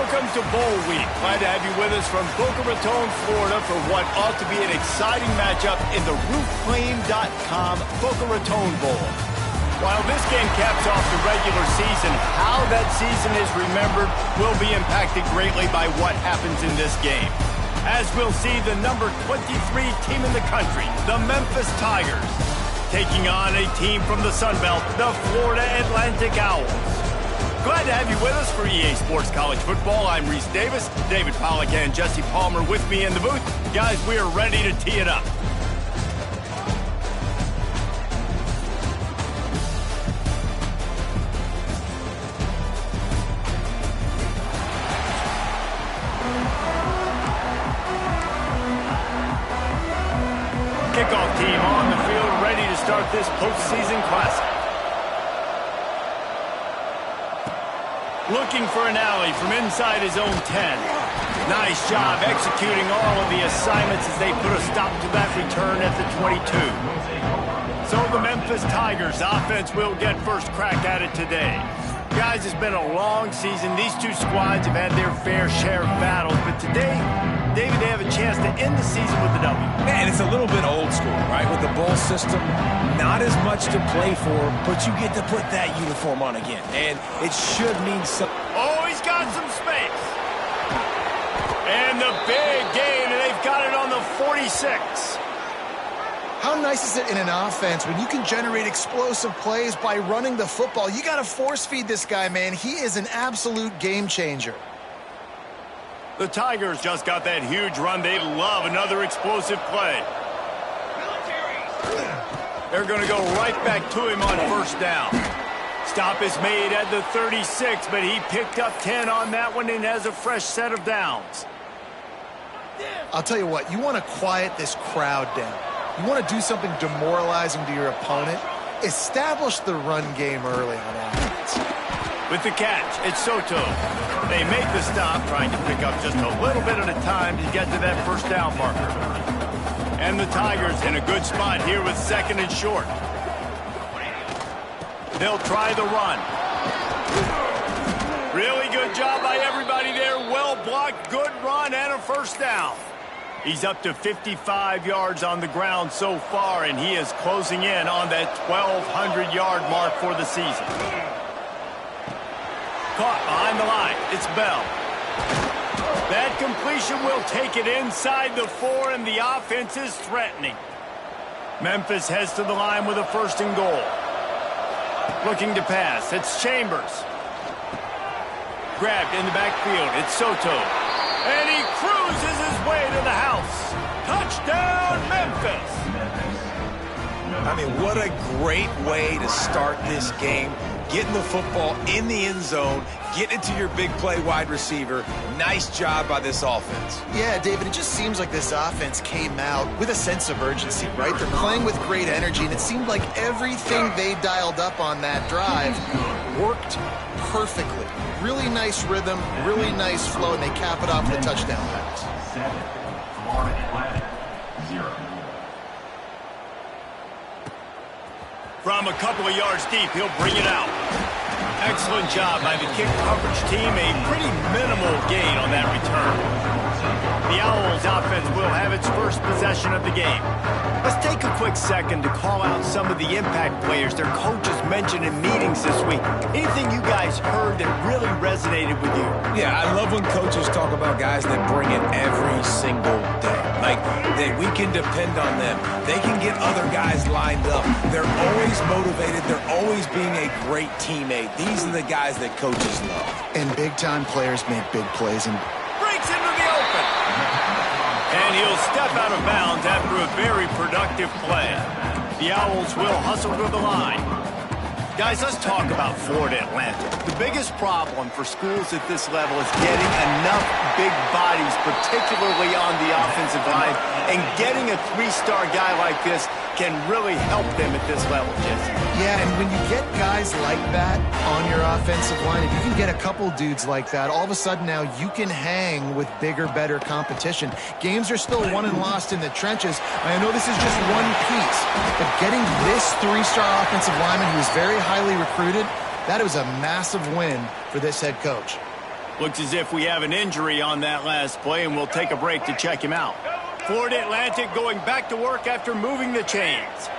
Welcome to Bowl Week. Glad to have you with us from Boca Raton, Florida for what ought to be an exciting matchup in the rootclaim.com Boca Raton Bowl. While this game caps off the regular season, how that season is remembered will be impacted greatly by what happens in this game. As we'll see the number 23 team in the country, the Memphis Tigers, taking on a team from the Sun Belt, the Florida Atlantic Owls. Glad to have you with us for EA Sports College Football. I'm Reese Davis, David Pollack and Jesse Palmer with me in the booth. Guys, we are ready to tee it up. Kickoff team on the field, ready to start this postseason classic. Looking for an alley from inside his own 10. Nice job executing all of the assignments as they put a stop to that return at the 22. So the Memphis Tigers offense will get first crack at it today. Guys, it's been a long season. These two squads have had their fair share of battles, but today, David, they have a chance to end the season with a W. Man, it's a little bit old school, right? With the bowl system, not as much to play for, but you get to put that uniform on again. And it should mean something. Oh, he's got some space. And the big gain, and they've got it on the 46. How nice is it in an offense when you can generate explosive plays by running the football? You got to force feed this guy, man. He is an absolute game changer. The Tigers just got that huge run. They love another explosive play. They're going to go right back to him on first down. Stop is made at the 36, but he picked up 10 on that one and has a fresh set of downs. I'll tell you what, you want to quiet this crowd down. You want to do something demoralizing to your opponent. Establish the run game early on offense. With the catch, it's Soto. They make the stop, trying to pick up just a little bit at a time to get to that first down marker. And the Tigers in a good spot here with second and short. They'll try the run. Really good job by everybody there. Well blocked, good run, and a first down. He's up to 55 yards on the ground so far, and he is closing in on that 1,200-yard mark for the season. Caught behind the line. It's Bell. That completion will take it inside the 4, and the offense is threatening. Memphis heads to the line with a first and goal. Looking to pass. It's Chambers. Grabbed in the backfield. It's Soto. And he cruises his way to the house. Touchdown, Memphis. I mean, what a great way to start this game. Getting the football in the end zone, getting it to your big play wide receiver. Nice job by this offense. Yeah, David, it just seems like this offense came out with a sense of urgency, right? They're playing with great energy, and it seemed like everything they dialed up on that drive worked perfectly. Really nice rhythm, really nice flow, and they cap it off with a touchdown pass. From a couple of yards deep, he'll bring it out. Excellent job by the kick coverage team. A pretty minimal gain on that return. The Owls offense will have its first possession of the game. Let's take a quick second to call out some of the impact players their coaches mentioned in meetings this week. Anything you guys heard that really resonated with you? Yeah, I love when coaches talk about guys that bring it every single day. Like, that we can depend on them. They can get other guys lined up. They're always motivated. They're always being a great teammate. These are the guys that coaches love. And big-time players make big plays. And breaks into the open. And he'll step out of bounds after a very productive play. The Owls will hustle to the line. Guys, let's talk about Florida Atlantic. The biggest problem for schools at this level is getting enough big bodies, particularly on the offensive line, and getting a three-star guy like this can really help them at this level, Jesse. Yeah, and when you get guys like that on your offensive line, if you can get a couple dudes like that, all of a sudden now you can hang with bigger, better competition. Games are still won and lost in the trenches. I know this is just one piece, but getting this three-star offensive lineman who is very highly recruited, that was a massive win for this head coach. Looks as if we have an injury on that last play, and we'll take a break to check him out. Florida Atlantic going back to work after moving the chains.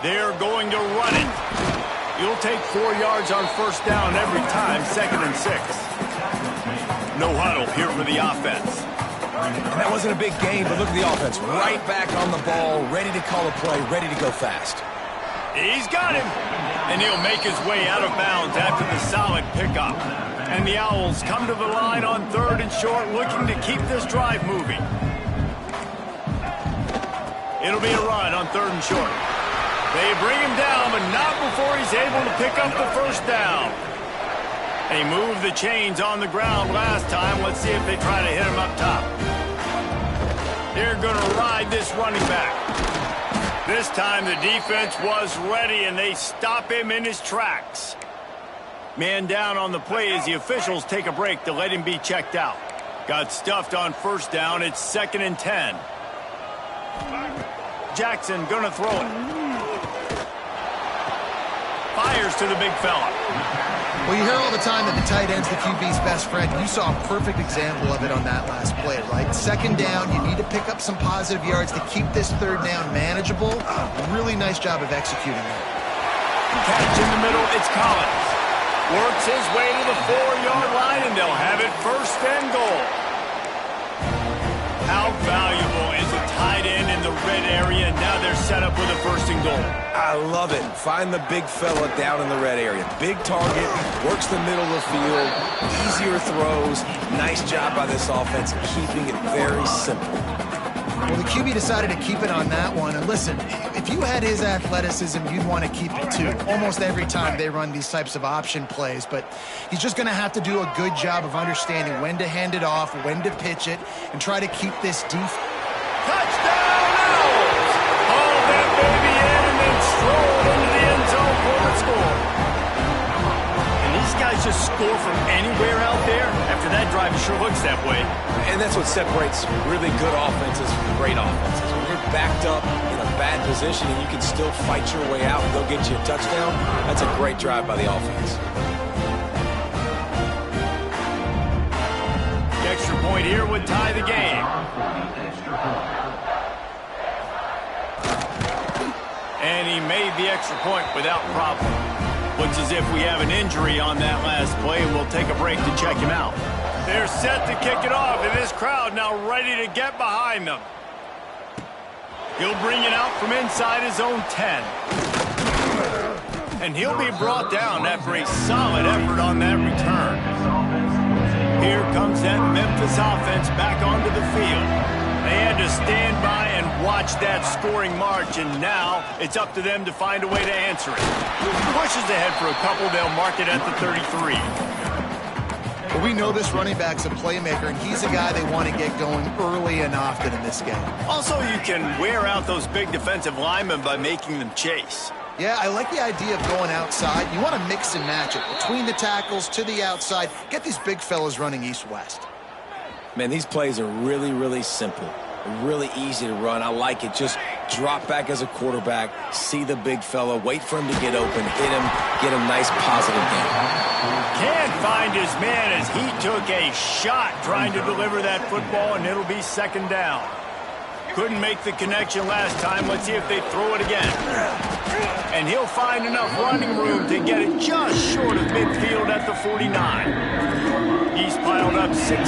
They're going to run it. You'll take 4 yards on first down every time, 2nd and 6. No huddle here for the offense. And that wasn't a big game, but look at the offense. Right back on the ball, ready to call a play, ready to go fast. He's got him. And he'll make his way out of bounds after the solid pickup. And the Owls come to the line on 3rd and short, looking to keep this drive moving. It'll be a run on 3rd and short. They bring him down, but not before he's able to pick up the first down. They moved the chains on the ground last time. Let's see if they try to hit him up top. They're going to ride this running back. This time the defense was ready, and they stop him in his tracks. Man down on the play as the officials take a break to let him be checked out. Got stuffed on first down. It's 2nd and 10. Jackson going to throw it. Fires to the big fella. Well, you hear all the time that the tight end's the QB's best friend. You saw a perfect example of it on that last play, right? 2nd down, you need to pick up some positive yards to keep this 3rd down manageable. Really nice job of executing that. Catch in the middle, it's Collins. Works his way to the 4-yard line, and they'll have it 1st and goal. How valuable is a tight end in the red area? Now they're set up with a 1st and goal. I love it. Find the big fella down in the red area. Big target, works the middle of the field, easier throws. Nice job by this offense, keeping it very simple. Well, the QB decided to keep it on that one. And listen, if you had his athleticism, you'd want to keep it too. Almost every time they run these types of option plays. But he's just going to have to do a good job of understanding when to hand it off, when to pitch it, and try to keep this defense. Touchdown, Owls! Haul that baby in and then stroll into the end zone for the score. And these guys just score from anywhere out there? After that drive, it sure looks that way. And that's what separates really good offenses from great offenses. When you're backed up in a bad position and you can still fight your way out and go get you a touchdown, that's a great drive by the offense. The extra point here would tie the game. And he made the extra point without problem. Looks as if we have an injury on that last play, and we'll take a break to check him out. They're set to kick it off, and this crowd now ready to get behind them. He'll bring it out from inside his own 10. And he'll be brought down after a solid effort on that return. Here comes that Memphis offense back onto the field. They had to stand by and watch that scoring march, and now it's up to them to find a way to answer it. Pushes ahead for a couple, they'll mark it at the 33. Well, we know this running back's a playmaker, and he's a guy they want to get going early and often in this game. Also, you can wear out those big defensive linemen by making them chase. Yeah, I like the idea of going outside. You want to mix and match it between the tackles to the outside. Get these big fellas running east-west. Man, these plays are really, really simple. Really easy to run. I like it. Just drop back as a quarterback, see the big fella, wait for him to get open, hit him, get a nice positive game. Can't find his man as he took a shot trying to deliver that football, and it'll be 2nd down. Couldn't make the connection last time. Let's see if they throw it again. And he'll find enough running room to get it just short of midfield at the 49. He's piled up 65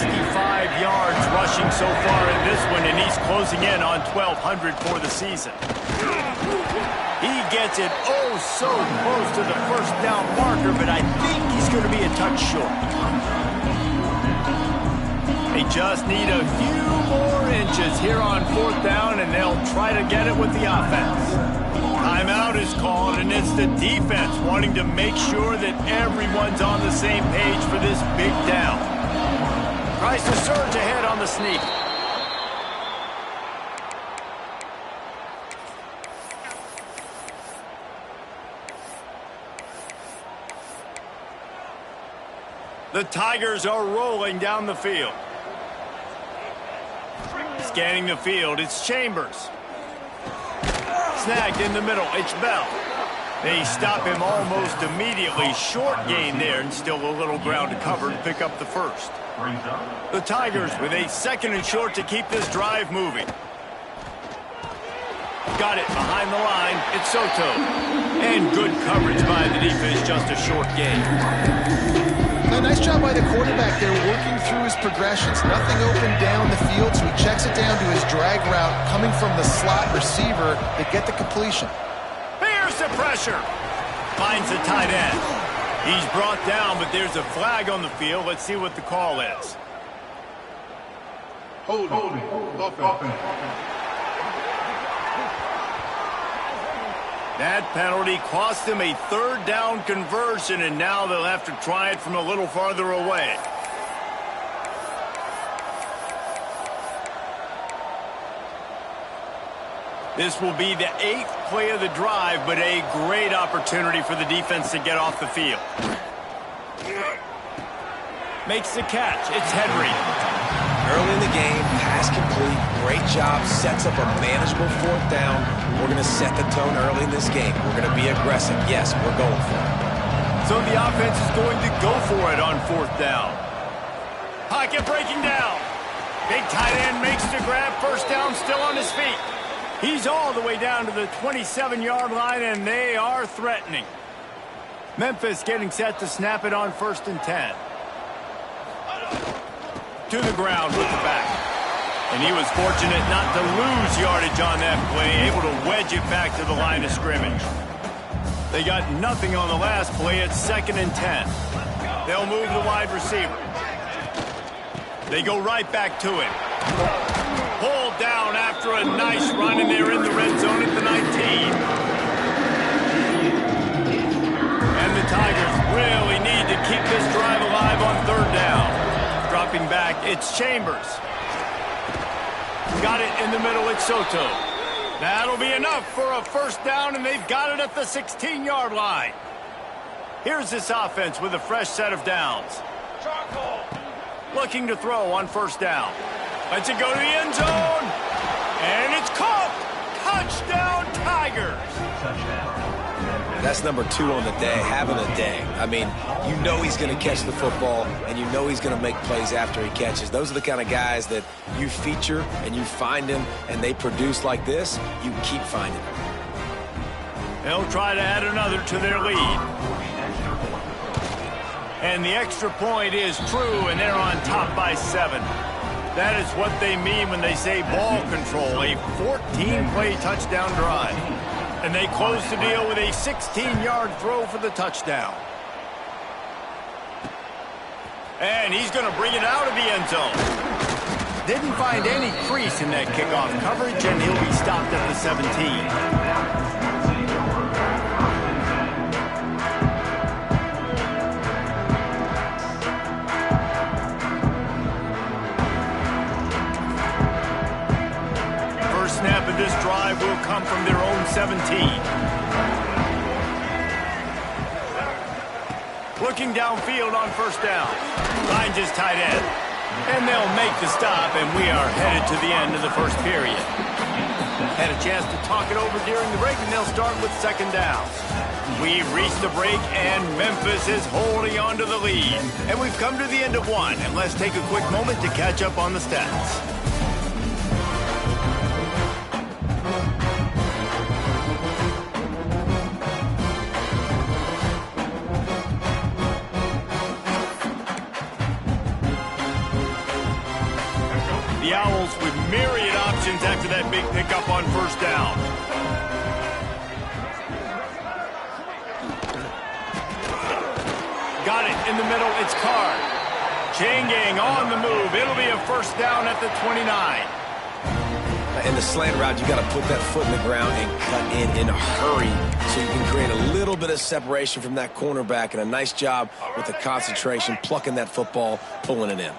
yards rushing so far in this one, and he's closing in on 1,200 for the season. He gets it oh so close to the first down marker, but I think he's going to be a touch short. They just need a few more inches here on 4th down, and they'll try to get it with the offense. Timeout is called, and it's the defense wanting to make sure that everyone's on the same page for this big down. Tries to surge ahead on the sneak. The Tigers are rolling down the field. Scanning the field, it's Chambers. Snagged in the middle, it's Bell. They stop him almost immediately. Short gain there, and still a little ground to cover to pick up the first. The Tigers with a 2nd and short to keep this drive moving. Got it behind the line. It's Soto. And good coverage by the defense, just a short gain. A nice job by the quarterback there, working through his progressions. Nothing open down the field, so he checks it down to his drag route, coming from the slot receiver to get the completion. Here's the pressure. Finds the tight end. He's brought down, but there's a flag on the field. Let's see what the call is. Holding. That penalty cost them a 3rd down conversion, and now they'll have to try it from a little farther away. This will be the 8th play of the drive, but a great opportunity for the defense to get off the field. Makes the catch. It's Henry. Early in the game, pass complete, great job, sets up a manageable 4th down. We're going to set the tone early in this game. We're going to be aggressive. Yes, we're going for it. So the offense is going to go for it on 4th down. Pocket breaking down. Big tight end makes the grab. 1st down, still on his feet. He's all the way down to the 27-yard line, and they are threatening. Memphis getting set to snap it on 1st and 10. To the ground with the back. And he was fortunate not to lose yardage on that play, able to wedge it back to the line of scrimmage. They got nothing on the last play. It's 2nd and 10. They'll move the wide receiver. They go right back to it. Pulled down after a nice run, and they're in the red zone at the 19. And the Tigers really need to keep this drive alive on 3rd down. Dropping back, it's Chambers. Got it in the middle, it's Soto. That'll be enough for a 1st down, and they've got it at the 16-yard line. Here's this offense with a fresh set of downs. Looking to throw on 1st down. Lets it go to the end zone. And it's caught. Touchdown, Tigers. That's number 2 on the day, having a day. I mean, you know he's going to catch the football, and you know he's going to make plays after he catches. Those are the kind of guys that you feature and you find them, and they produce like this, you keep finding them. They'll try to add another to their lead. And the extra point is true, and they're on top by 7. That is what they mean when they say ball control, a 14-play touchdown drive. And they close the deal with a 16-yard throw for the touchdown. And he's going to bring it out of the end zone. Didn't find any crease in that kickoff coverage, and he'll be stopped at the 17. Snap of this drive will come from their own 17. Looking downfield on 1st down. Finds his tight end. And they'll make the stop, and we are headed to the end of the 1st period. Had a chance to talk it over during the break, and they'll start with 2nd down. We've reached the break, and Memphis is holding on to the lead. And we've come to the end of 1, and let's take a quick moment to catch up on the stats. The Owls with myriad options after that big pickup on 1st down. Got it in the middle. It's Card. Chain gang on the move. It'll be a 1st down at the 29. In the slant route, you got to put that foot in the ground and cut in a hurry so you can create a little bit of separation from that cornerback, and a nice job with the concentration, plucking that football, pulling it in.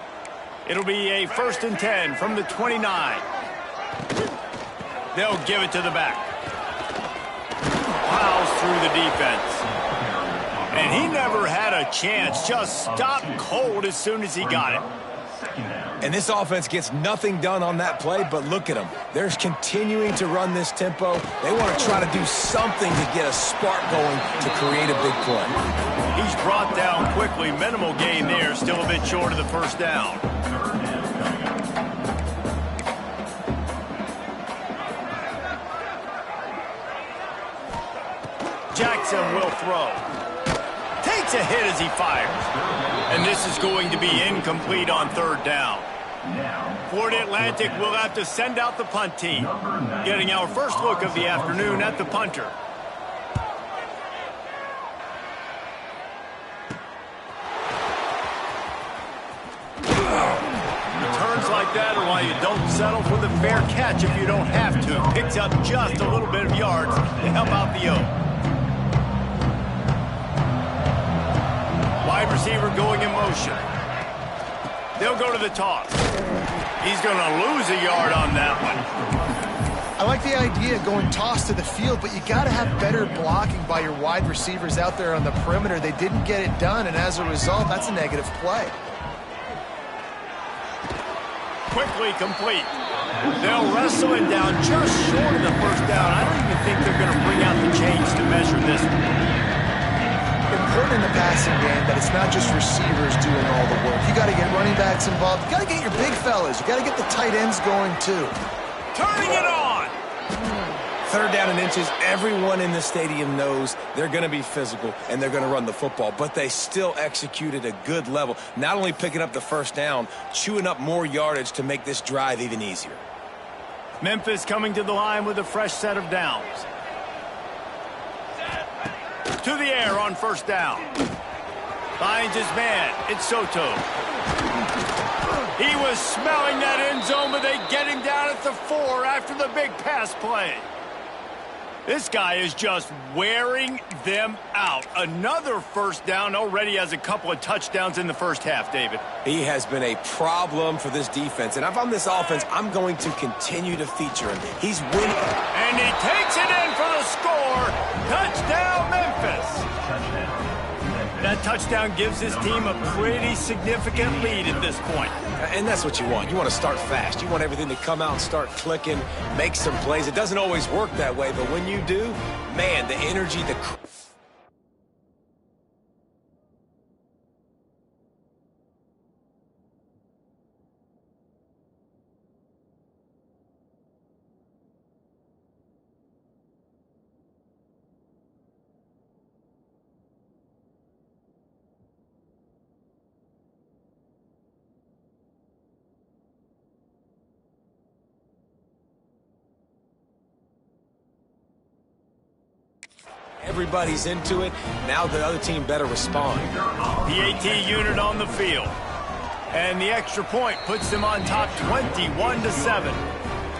It'll be a 1st and 10 from the 29. They'll give it to the back. Plows through the defense. And he never had a chance. Just stopped cold as soon as he got it. And this offense gets nothing done on that play, but look at them. They're continuing to run this tempo. They want to try to do something to get a spark going to create a big play. He's brought down quickly. Minimal gain there. Still a bit short of the first down. Jackson will throw. Takes a hit as he fires. And this is going to be incomplete on third down. Florida Atlantic will have to send out the punt team. Getting our first look of the afternoon at the punter. Returns like that are why you don't settle for the fair catch if you don't have to. Picks up just a little bit of yards to help out the O. Wide receiver going in motion. They'll go to the toss. He's going to lose a yard on that one. I like the idea of going toss to the field, but you got to have better blocking by your wide receivers out there on the perimeter. They didn't get it done, and as a result, that's a negative play. Quickly complete. They'll wrestle it down just short of the first down. I don't even think they're going to bring out the chains to measure this one. Important in the passing game that it's not just receivers doing all the work. You got to get running backs involved. You got to get your big fellas. You got to get the tight ends going too. Turning it on. Third down and inches. Everyone in the stadium knows they're going to be physical and they're going to run the football, but they still executed a good level. Not only picking up the first down, chewing up more yardage to make this drive even easier. Memphis coming to the line with a fresh set of downs. To the air on first down. Finds his man. It's Soto. He was smelling that end zone, but they get him down at the 4 after the big pass play. This guy is just wearing them out. Another first down. Already has a couple of touchdowns in the first half, David. He has been a problem for this defense. And if I'm this offense, I'm going to continue to feature him. He's winning. And he takes it in for the score. Touchdown, Memphis. That touchdown gives his team a pretty significant lead at this point. And that's what you want. You want to start fast. You want everything to come out and start clicking, make some plays. It doesn't always work that way, but when you do, man, the energy, the... Everybody's into it. Now the other team better respond. The AT unit on the field. And the extra point puts them on top 21-7.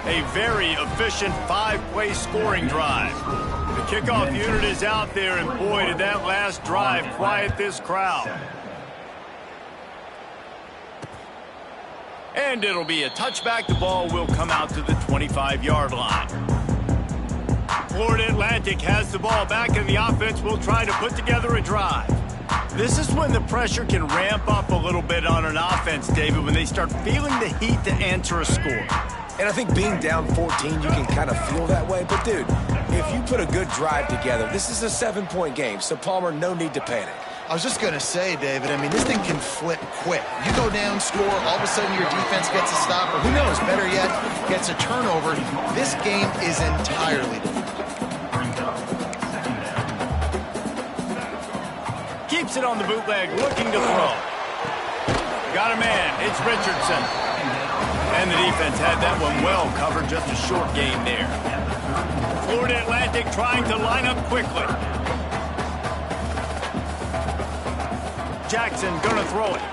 A very efficient 5-play scoring drive. The kickoff unit is out there, and boy, did that last drive quiet this crowd. And it'll be a touchback. The ball will come out to the 25-yard line. Florida Atlantic has the ball back, and the offense will try to put together a drive. This is when the pressure can ramp up a little bit on an offense, David, when they start feeling the heat to answer a score. And I think being down 14, you can kind of feel that way. But, dude, if you put a good drive together, this is a 7-point game. So, Palmer, no need to panic. I was just going to say, David, I mean, this thing can flip quick. You go down, score, all of a sudden your defense gets a stop, or who knows, better yet, gets a turnover. This game is entirely different. Keeps it on the bootleg, looking to throw. Got a man, it's Richardson. And the defense had that one well covered, just a short game there. Florida Atlantic trying to line up quickly. Jackson gonna throw it.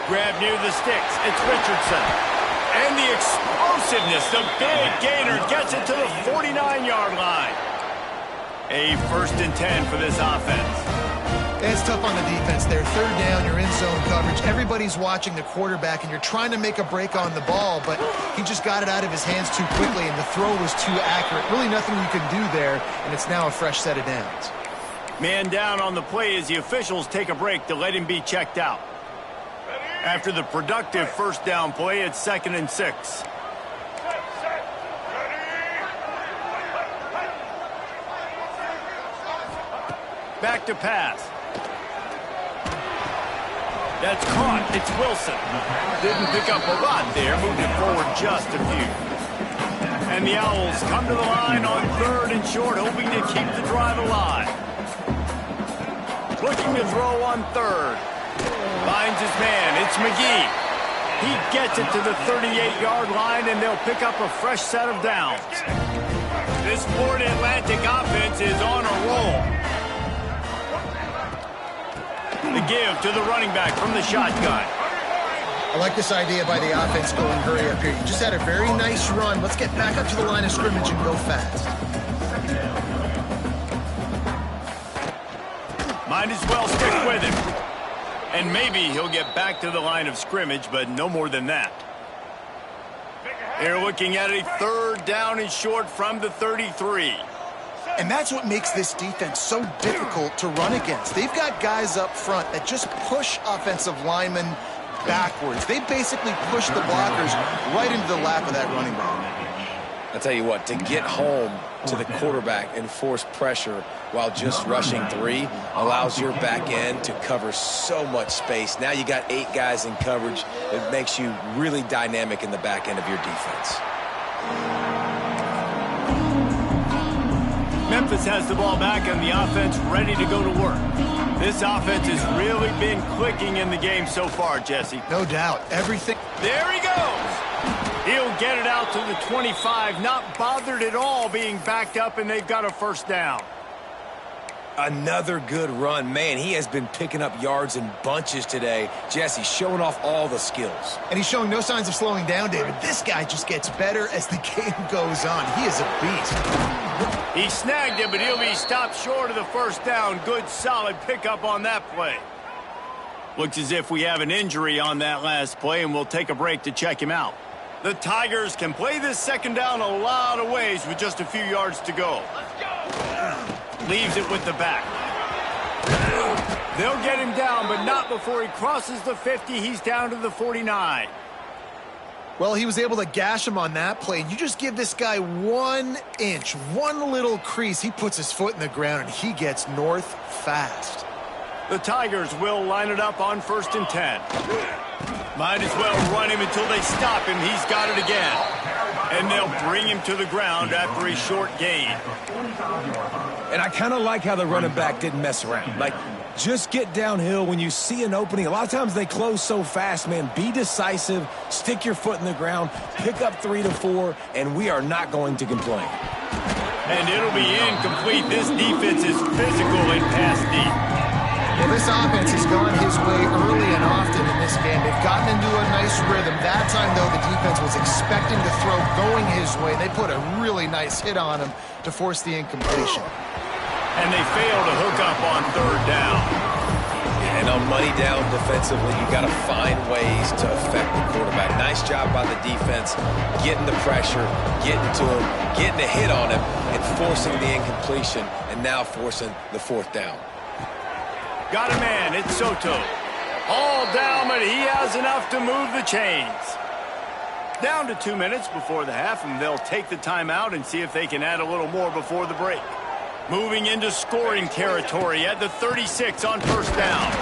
Grab near the sticks, it's Richardson. And the explosiveness, the big gainer gets it to the 49-yard line. A 1st and 10 for this offense. It's tough on the defense there. Third down, you're in zone coverage. Everybody's watching the quarterback, and you're trying to make a break on the ball, but he just got it out of his hands too quickly, and the throw was too accurate. Really nothing you can do there, and it's now a fresh set of downs. Man down on the play as the officials take a break to let him be checked out. After the productive first down play, it's 2nd and 6. Back to pass. That's caught. It's Wilson. Didn't pick up a lot there. Moved it forward just a few. And the Owls come to the line on 3rd and short, hoping to keep the drive alive. Looking to throw on 3rd. Finds his man. It's McGee. He gets it to the 38-yard line, and they'll pick up a fresh set of downs. This Florida Atlantic offense is on a roll. The give to the running back from the shotgun. I like this idea by the offense going hurry up here. You just had a very nice run. Let's get back up to the line of scrimmage and go fast. Might as well stick with him. And maybe he'll get back to the line of scrimmage, but no more than that. They're looking at a 3rd down and short from the 33. And that's what makes this defense so difficult to run against. They've got guys up front that just push offensive linemen backwards. They basically push the blockers right into the lap of that running back. I'll tell you what, to get home to the quarterback and force pressure while just rushing 3 allows your back end to cover so much space. Now you got 8 guys in coverage. It makes you really dynamic in the back end of your defense. Memphis has the ball back and the offense ready to go to work. This offense has really been clicking in the game so far, Jesse. No doubt. Everything. There he goes. He'll get it out to the 25, not bothered at all being backed up, and they've got a first down. Another good run. Man, he has been picking up yards in bunches today. Jesse showing off all the skills. And he's showing no signs of slowing down, David. This guy just gets better as the game goes on. He is a beast. He snagged it, but he'll be stopped short of the first down. Good, solid pickup on that play. Looks as if we have an injury on that last play, and we'll take a break to check him out. The Tigers can play this 2nd down a lot of ways with just a few yards to go. Leaves it with the back. They'll get him down, but not before he crosses the 50. He's down to the 49. Well, he was able to gash him on that play. You just give this guy 1 inch, one little crease. He puts his foot in the ground, and he gets north fast. The Tigers will line it up on 1st and 10. Might as well run him until they stop him. He's got it again. And they'll bring him to the ground after a short gain. And I kind of like how the running back didn't mess around. Like, just get downhill when you see an opening. A lot of times they close so fast, man. Be decisive, stick your foot in the ground, pick up 3 to 4, and we are not going to complain. And it'll be incomplete. This defense is physical and pass deep. Well, this offense has gone his way early and often in this game. They've gotten into a nice rhythm. That time, though, the defense was expecting the throw going his way. They put a really nice hit on him to force the incompletion. And they fail to hook up on 3rd down. And on money down defensively, you got to find ways to affect the quarterback. Nice job by the defense, getting the pressure, getting to him, getting a hit on him, and forcing the incompletion, and now forcing the 4th down. Got a man, it's Soto. All down, but he has enough to move the chains. Down to 2 minutes before the half, and they'll take the timeout and see if they can add a little more before the break. Moving into scoring territory at the 36 on 1st down.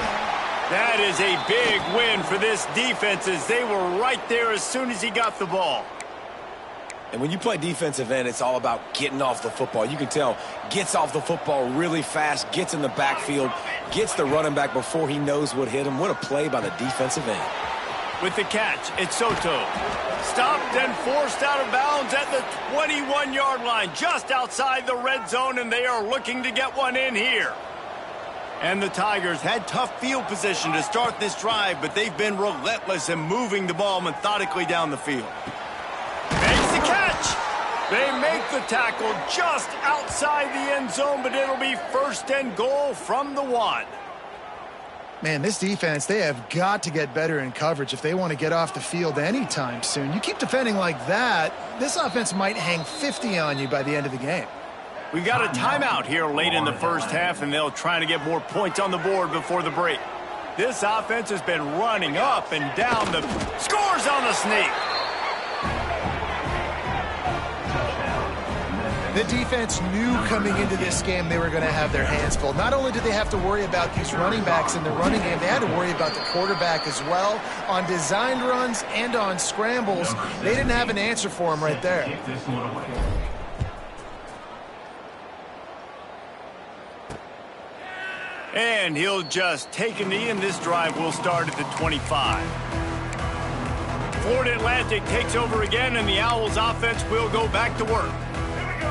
That is a big win for this defense as they were right there as soon as he got the ball. And when you play defensive end, it's all about getting off the football. You can tell, gets off the football really fast, gets in the backfield, gets the running back before he knows what hit him. What a play by the defensive end. With the catch, it's Soto. Stopped and forced out of bounds at the 21-yard line, just outside the red zone, and they are looking to get one in here. And the Tigers had tough field position to start this drive, but they've been relentless in moving the ball methodically down the field. Makes the catch. They make the tackle just outside the end zone, but it'll be 1st and goal from the 1. Man, this defense, they have got to get better in coverage if they want to get off the field anytime soon. You keep defending like that, this offense might hang 50 on you by the end of the game. We've got a timeout here late in the first half, and they'll try to get more points on the board before the break. This offense has been running up and down the scores on the sneak. The defense knew coming into this game they were going to have their hands full. Not only did they have to worry about these running backs in the running game, they had to worry about the quarterback as well. On designed runs and on scrambles, they didn't have an answer for him right there. And he'll just take a knee, and this drive will start at the 25. Florida Atlantic takes over again, and the Owls offense will go back to work.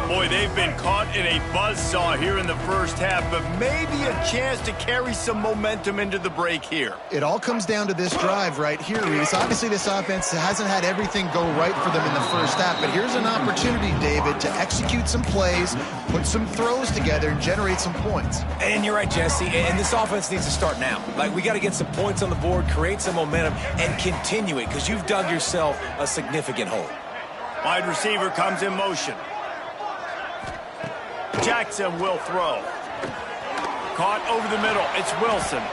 Boy, they've been caught in a buzzsaw here in the first half, but maybe a chance to carry some momentum into the break here. It all comes down to this drive right here, Reese. Obviously, this offense hasn't had everything go right for them in the first half, but here's an opportunity, David, to execute some plays, put some throws together, and generate some points. And you're right, Jesse, and this offense needs to start now. Like, we got to get some points on the board, create some momentum, and continue it, because you've dug yourself a significant hole. Wide receiver comes in motion. Jackson will throw. Caught over the middle. It's Wilson.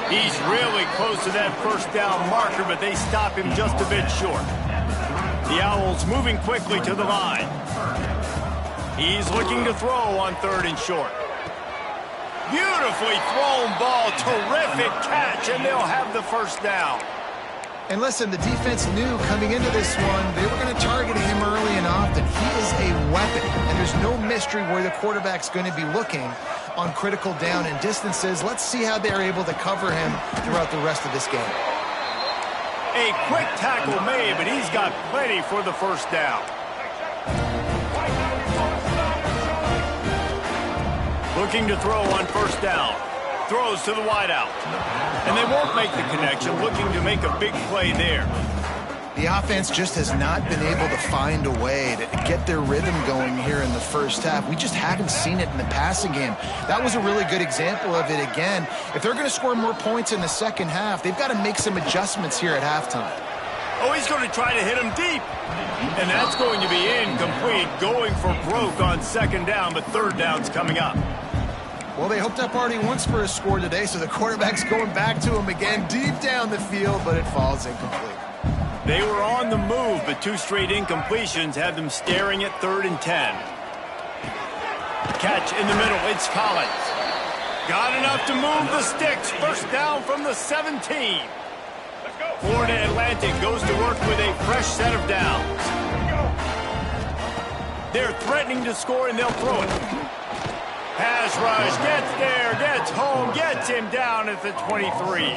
He's really close to that first down marker, but they stop him just a bit short. The Owls moving quickly to the line. He's looking to throw on 3rd and short. Beautifully thrown ball. Terrific catch, and they'll have the first down. And listen, the defense knew coming into this one, they were going to target him early and often. He is a weapon, and there's no mystery where the quarterback's going to be looking on critical down and distances. Let's see how they're able to cover him throughout the rest of this game. A quick tackle made, but he's got plenty for the first down. Looking to throw on first down. Throws to the wideout. And they won't make the connection, looking to make a big play there. The offense just has not been able to find a way to get their rhythm going here in the first half. We just haven't seen it in the passing game. That was a really good example of it again. If they're going to score more points in the second half, they've got to make some adjustments here at halftime. Oh, he's going to try to hit him deep. And that's going to be incomplete, going for broke on 2nd down, but 3rd down's coming up. Well, they hooked up already once for a score today, so the quarterback's going back to him again deep down the field, but it falls incomplete. They were on the move, but 2 straight incompletions had them staring at 3rd and 10. Catch in the middle, it's Collins. Got enough to move the sticks. First down from the 17. Florida Atlantic goes to work with a fresh set of downs. They're threatening to score, and they'll throw it. Pass rush, gets there, gets home, gets him down at the 23.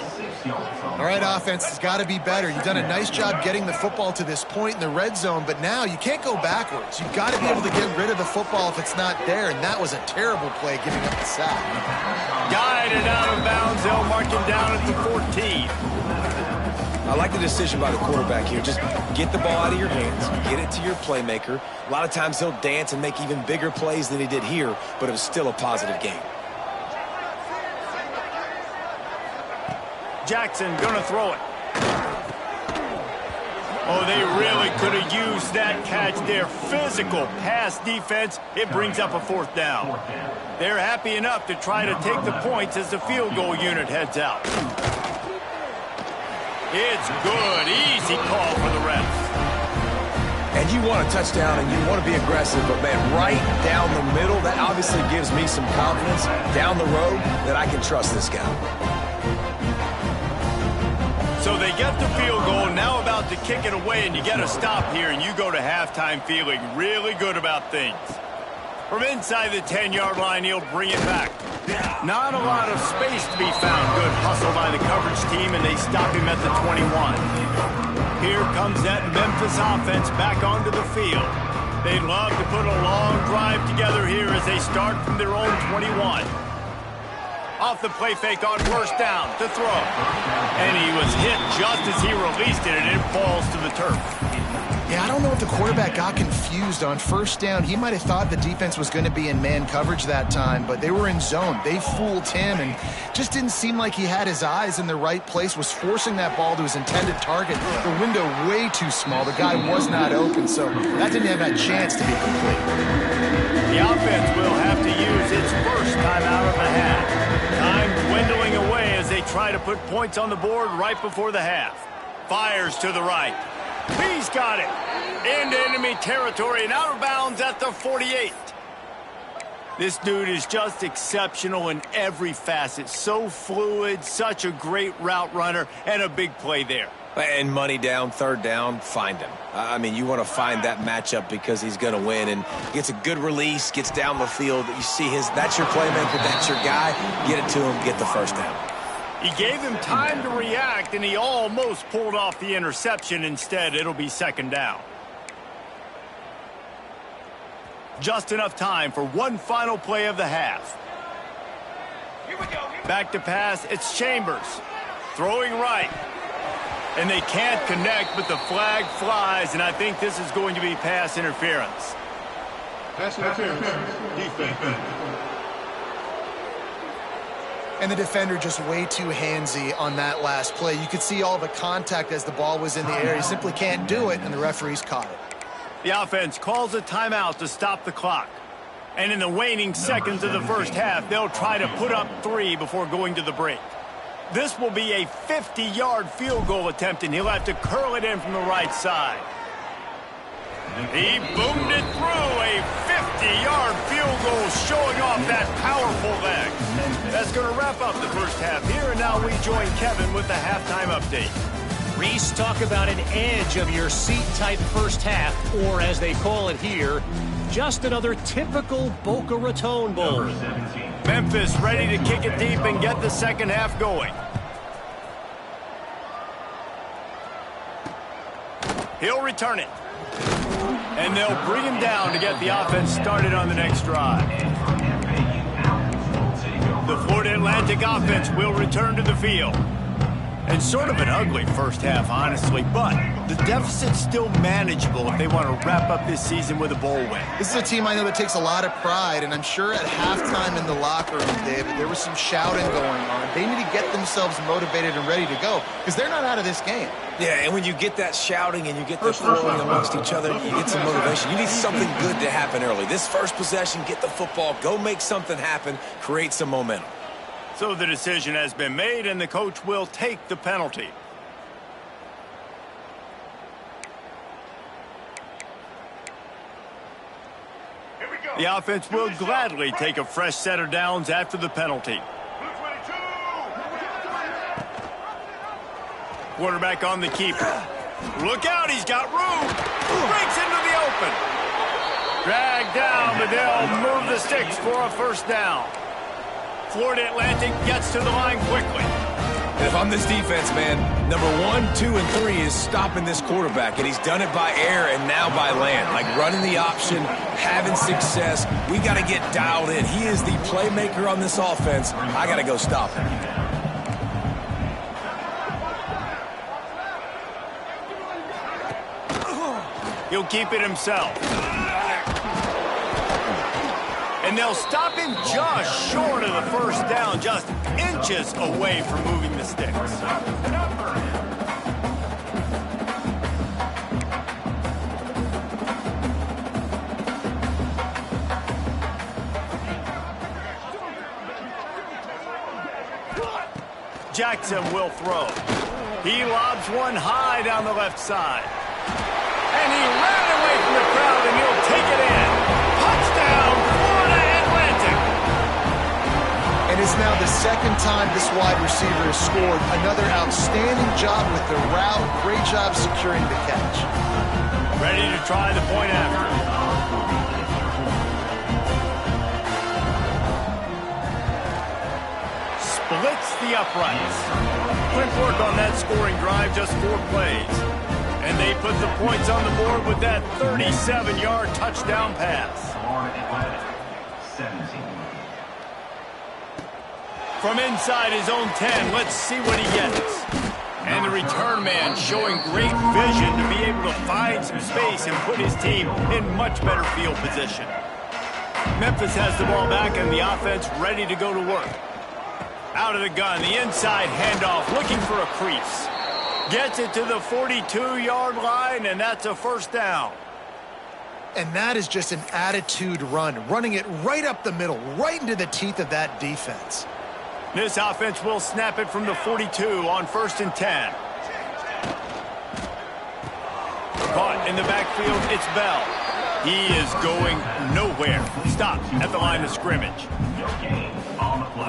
All right, offense has got to be better. You've done a nice job getting the football to this point in the red zone, but now you can't go backwards. You've got to be able to get rid of the football if it's not there, and that was a terrible play giving up the sack. Guided out of bounds, they'll mark him down at the 14. I like the decision by the quarterback here. Just get the ball out of your hands, get it to your playmaker. A lot of times he'll dance and make even bigger plays than he did here, but it was still a positive game. Jackson gonna throw it. Oh, they really could have used that catch there. Physical pass defense. It brings up a 4th down. They're happy enough to try to take the points as the field goal unit heads out. It's good. Easy call for the refs. And you want a touchdown and you want to be aggressive, but man, right down the middle, that obviously gives me some confidence down the road that I can trust this guy. So they get the field goal, now about to kick it away, and you get a stop here, and you go to halftime feeling really good about things. From inside the 10-yard line, he'll bring it back. Not a lot of space to be found. Good hustle by the coverage team, and they stop him at the 21. Here comes that Memphis offense back onto the field. They love to put a long drive together here as they start from their own 21. Off the play fake on first down to throw. And he was hit just as he released it, and it falls to the turf. Yeah, I don't know if the quarterback got confused on first down. He might have thought the defense was going to be in man coverage that time, but they were in zone. They fooled him and just didn't seem like he had his eyes in the right place, was forcing that ball to his intended target. The window way too small. The guy was not open, so that didn't have that chance to be complete. The offense will have to use its first time out of the half. Time dwindling away as they try to put points on the board right before the half. Fires to the right. He's got it. Into enemy territory and out of bounds at the 48. This dude is just exceptional in every facet. So fluid, such a great route runner, and a big play there. And money down, third down, find him. I mean, you want to find that matchup because he's going to win. And gets a good release, gets down the field. You see that's your playmaker, that's your guy. Get it to him, get the first down. He gave him time to react, and he almost pulled off the interception. Instead, it'll be second down. Just enough time for one final play of the half. Back to pass, it's Chambers. Throwing right. And they can't connect, but the flag flies, and I think this is going to be pass interference. Pass interference. Defense. And the defender just way too handsy on that last play. You could see all the contact as the ball was in the air. He simply can't do it, and the referees caught it. The offense calls a timeout to stop the clock. And in the waning seconds of the first half, they'll try to put up 3 before going to the break. This will be a 50-yard field goal attempt, and he'll have to curl it in from the right side. He boomed it through, a 50-yard field goal showing off that powerful leg. That's going to wrap up the first half here, and now we join Kevin with the halftime update. Reese, talk about an edge of your seat-type first half, or as they call it here, just another typical Boca Raton Bowl. Memphis ready to kick it deep and get the second half going. He'll return it. And they'll bring him down to get the offense started on the next drive. The Florida Atlantic offense will return to the field. And sort of an ugly first half, honestly, but the deficit's still manageable if they want to wrap up this season with a bowl win. This is a team I know that takes a lot of pride, and I'm sure at halftime in the locker room, David, there was some shouting going on. They need to get themselves motivated and ready to go, because they're not out of this game. Yeah, and when you get that shouting and you get the throwing amongst each other, you get some motivation. You need something good to happen early. This first possession, get the football, go make something happen, create some momentum. So the decision has been made, and the coach will take the penalty. The offense will gladly take a fresh set of downs after the penalty. Quarterback on the keeper. Look out, he's got room. Breaks into the open. Dragged down, but they'll move the sticks for a first down. Florida Atlantic gets to the line quickly. And if I'm this defense, man, number 1, 2, and 3 is stopping this quarterback, and he's done it by air and now by land. Like running the option, having success. We got to get dialed in. He is the playmaker on this offense. I got to go stop him. He'll keep it himself. And they'll stop him just short of the first down, just inches away from moving the sticks. Jackson will throw. He lobs one high down the left side. And he ran away from the crowd, and he'll take it in. Touchdown, Florida Atlantic. And it's now the second time this wide receiver has scored. Another outstanding job with the route. Great job securing the catch. Ready to try the point after. Splits the uprights. Quick work on that scoring drive, just 4 plays. And they put the points on the board with that 37-yard touchdown pass. From inside his own 10, let's see what he gets. And the return man showing great vision to be able to find some space and put his team in much better field position. Memphis has the ball back and the offense ready to go to work. Out of the gun, the inside handoff, looking for a crease. Gets it to the 42-yard line, and that's a first down. And that is just an attitude run, running it right up the middle, right into the teeth of that defense. This offense will snap it from the 42 on 1st and 10. Caught in the backfield, it's Bell. He is going nowhere. Stop at the line of scrimmage.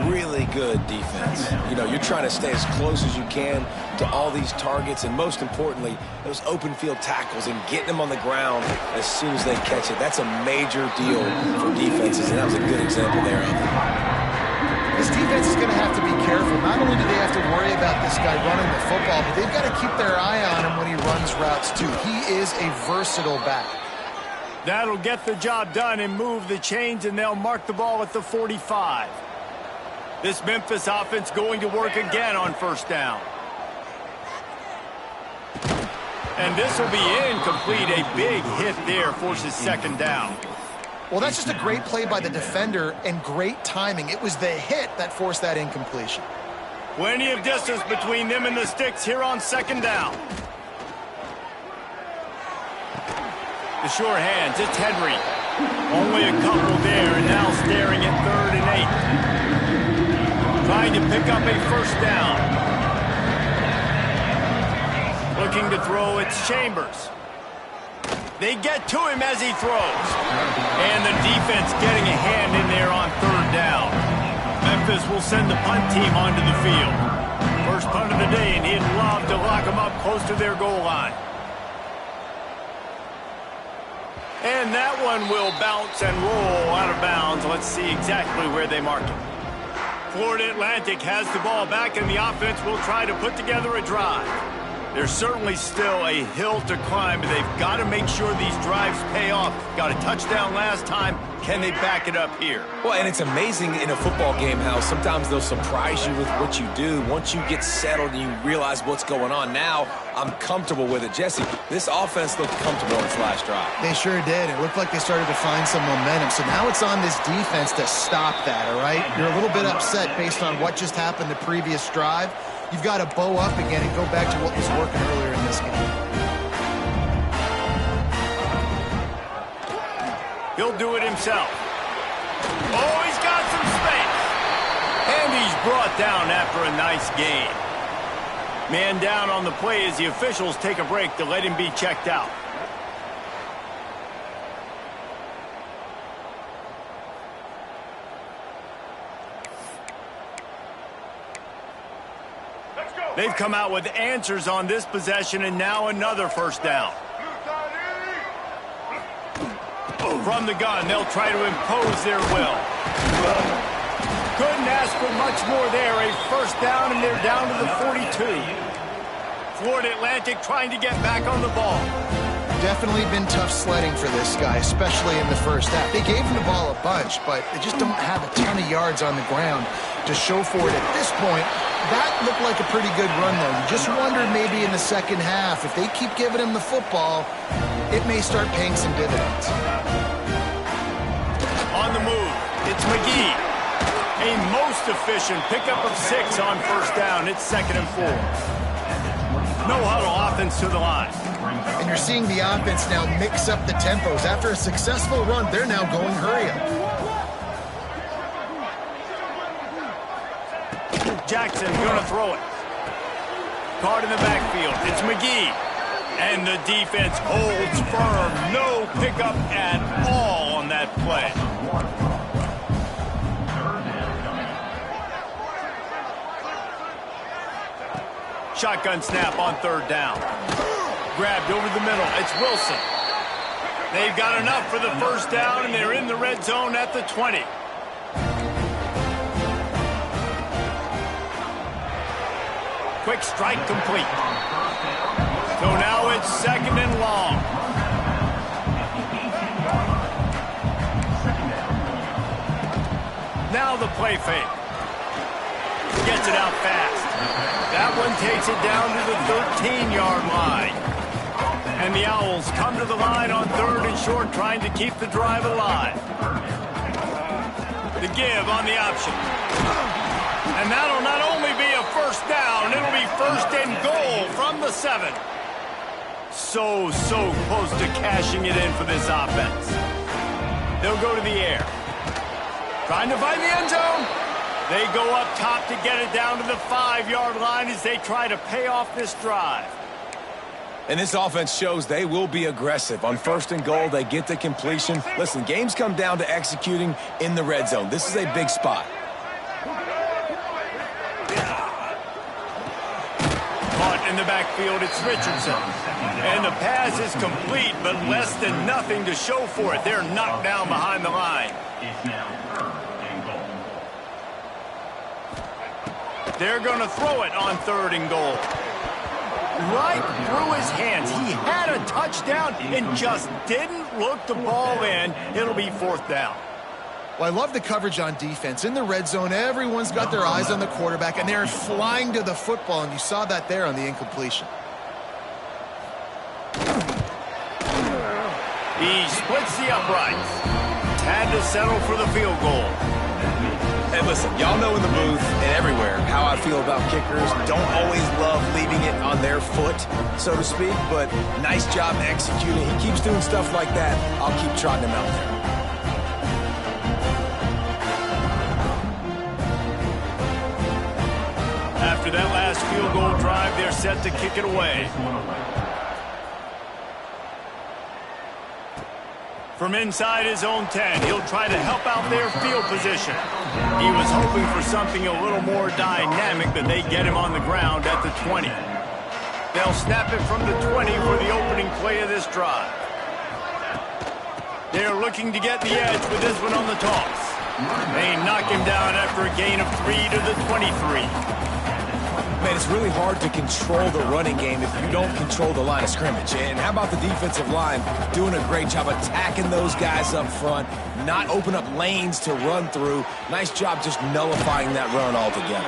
Really good defense. You know, you're trying to stay as close as you can to all these targets, and most importantly, those open field tackles and getting them on the ground as soon as they catch it. That's a major deal for defenses, and that was a good example there of it. This defense is going to have to be careful. Not only do they have to worry about this guy running the football, but they've got to keep their eye on him when he runs routes too. He is a versatile back. That'll get the job done and move the chains, and they'll mark the ball at the 45. This Memphis offense going to work again on 1st down. And this will be incomplete. A big hit there forces 2nd down. Well, that's just a great play by the defender and great timing. It was the hit that forced that incompletion. Plenty of distance between them and the sticks here on 2nd down. The short hands, it's Henry. Only a couple there, and now staring at 3rd and 8. Trying to pick up a 1st down. Looking to throw, it's Chambers. They get to him as he throws. And the defense getting a hand in there on 3rd down. Memphis will send the punt team onto the field. First punt of the day, and he'd love to lock them up close to their goal line. And that one will bounce and roll out of bounds. Let's see exactly where they mark it. Florida Atlantic has the ball back, and the offense will try to put together a drive. There's certainly still a hill to climb, but they've got to make sure these drives pay off. Got a touchdown last time. Can they back it up here? Well, and it's amazing in a football game how sometimes they'll surprise you with what you do. Once you get settled and you realize what's going on, now I'm comfortable with it. Jesse, this offense looked comfortable on its last drive. They sure did. It looked like they started to find some momentum. So now it's on this defense to stop that, all right? You're a little bit upset based on what just happened the previous drive. You've got to bow up again and go back to what was working earlier in this game. He'll do it himself. Oh, he's got some space. And he's brought down after a nice gain. Man down on the play as the officials take a break to let him be checked out. They've come out with answers on this possession, and now another 1st down. From the gun, they'll try to impose their will. Couldn't ask for much more there. A 1st down, and they're down to the 42. Florida Atlantic trying to get back on the ball. Definitely been tough sledding for this guy, especially in the 1st half. They gave him the ball a bunch, but they just don't have a ton of yards on the ground to show for it at this point. That looked like a pretty good run, though. You just wonder maybe in the 2nd half, if they keep giving him the football, it may start paying some dividends. On the move, it's McGee. A most efficient pickup of 6 on 1st down. It's 2nd and 4. No huddle offense to the line. And you're seeing the offense now mix up the tempos. After a successful run, they're now going hurry up. Jackson going to throw it. Caught in the backfield. It's McGee. And the defense holds firm. No pickup at all on that play. Shotgun snap on 3rd down. Grabbed over the middle. It's Wilson. They've got enough for the 1st down, and they're in the red zone at the 20. Quick strike complete. So now it's 2nd and long. Now the play fake. Gets it out fast. That one takes it down to the 13-yard line. And the Owls come to the line on 3rd and short, trying to keep the drive alive. The give on the option. And that'll not only be a 1st down, it'll be 1st and goal from the 7. So close to cashing it in for this offense. They'll go to the air. Trying to find the end zone. They go up top to get it down to the 5-yard line as they try to pay off this drive. And this offense shows they will be aggressive. On 1st and goal, they get the completion. Listen, games come down to executing in the red zone. This is a big spot. Caught in the backfield, it's Richardson. And the pass is complete, but less than nothing to show for it. They're knocked down behind the line. They're going to throw it on 3rd and goal. Right through his hands. He had a touchdown and just didn't look the ball in. It'll be 4th down. Well, I love the coverage on defense. In the red zone, everyone's got their eyes on the quarterback, and they're flying to the football, and you saw that there on the incompletion. He splits the uprights. Had to settle for the field goal. And listen, y'all know in the booth and everywhere how I feel about kickers. Don't always love leaving it on their foot, so to speak, but nice job executing. He keeps doing stuff like that. I'll keep trotting him out there. After that last field goal drive, they're set to kick it away. From inside his own 10, he'll try to help out their field position. He was hoping for something a little more dynamic, but they get him on the ground at the 20. They'll snap it from the 20 for the opening play of this drive. They're looking to get the edge with this one on the toss. They knock him down after a gain of 3 to the 23. Man, it's really hard to control the running game if you don't control the line of scrimmage. And how about the defensive line doing a great job attacking those guys up front, not open up lanes to run through. Nice job just nullifying that run altogether.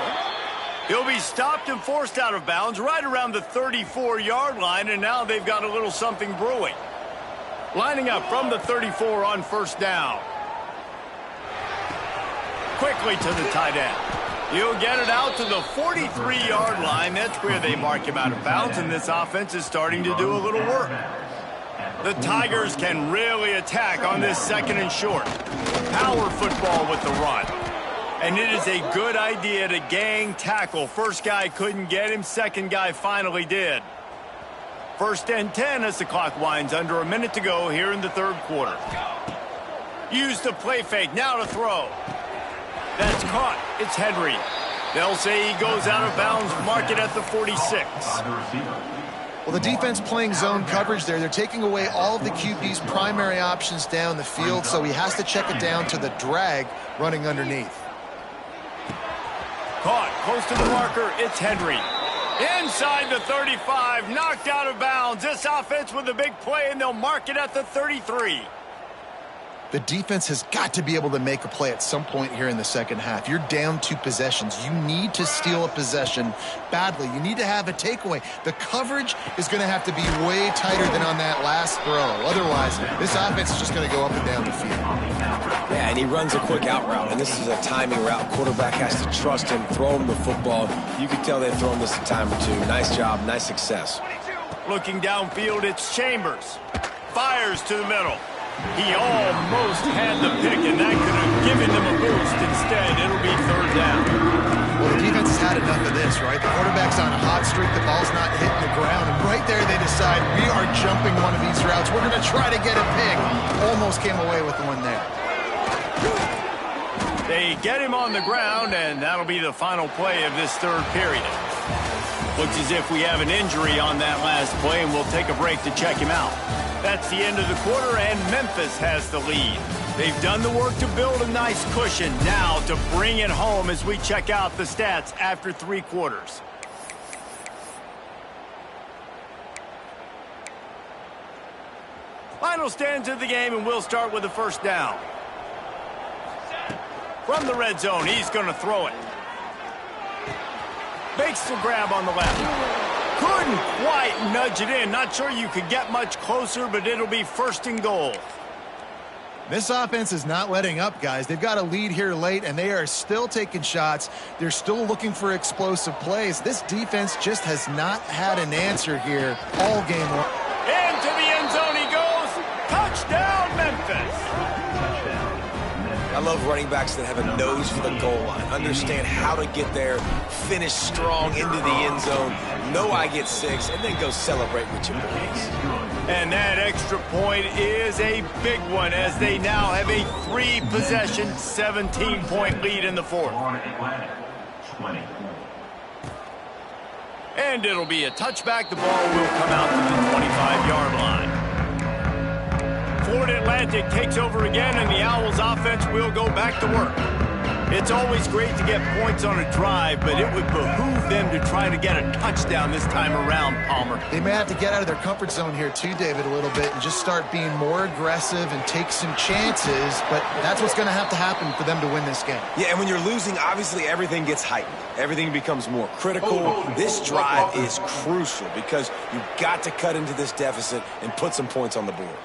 He'll be stopped and forced out of bounds right around the 34-yard line, and now they've got a little something brewing. Lining up from the 34 on 1st down. Quickly to the tight end. He'll get it out to the 43-yard line. That's where they mark him out of bounds, and this offense is starting to do a little work. The Tigers can really attack on this 2nd and short. Power football with the run. And it is a good idea to gang tackle. First guy couldn't get him, second guy finally did. 1st and 10 as the clock winds under a minute to go here in the 3rd quarter. Use the play fake, now to throw. That's caught. It's Henry. They'll say he goes out of bounds, mark it at the 46. Well, the defense playing zone coverage there. They're taking away all of the QB's primary options down the field, so he has to check it down to the drag running underneath. Caught close to the marker. It's Henry. Inside the 35, knocked out of bounds. This offense with a big play, and they'll mark it at the 33. The defense has got to be able to make a play at some point here in the 2nd half. You're down 2 possessions. You need to steal a possession badly. You need to have a takeaway. The coverage is going to have to be way tighter than on that last throw. Otherwise, this offense is just going to go up and down the field. Yeah, and he runs a quick out route, and this is a timing route. Quarterback has to trust him, throw him the football. You can tell they've thrown this a time or two. Nice job, nice success. Looking downfield, it's Chambers. Fires to the middle. He almost had the pick, and that could have given them a boost. Instead, it'll be 3rd down. Well, the defense has had enough of this, right? The quarterback's on a hot streak. The ball's not hitting the ground. And right there, they decide, we are jumping one of these routes. We're going to try to get a pick. Almost came away with the one there. They get him on the ground, and that'll be the final play of this 3rd period. Looks as if we have an injury on that last play, and we'll take a break to check him out. That's the end of the quarter, and Memphis has the lead. They've done the work to build a nice cushion. Now to bring it home as we check out the stats after 3 quarters. Final stands of the game, and we'll start with the 1st down. From the red zone, he's going to throw it. Makes the grab on the left. Couldn't quite nudge it in. Not sure you could get much closer, but it'll be 1st and goal. This offense is not letting up, guys. They've got a lead here late, and they are still taking shots. They're still looking for explosive plays. This defense just has not had an answer here all game long. Into the end zone he goes. Touchdown, Memphis. I love running backs that have a nose for the goal line, understand how to get there, finish strong into the end zone, know I get 6, and then go celebrate with your boys. And that extra point is a big one as they now have a 3-possession, 17-point lead in the fourth. And it'll be a touchback. The ball will come out to the 25-yard line. Florida Atlantic takes over again, and the Owls offense will go back to work. It's always great to get points on a drive, but it would behoove them to try to get a touchdown this time around, Palmer. They may have to get out of their comfort zone here too, David, a little bit and just start being more aggressive and take some chances, but that's what's going to happen for them to win this game. Yeah, and when you're losing, obviously everything gets heightened. Everything becomes more critical. This drive is crucial because you've got to cut into this deficit and put some points on the board.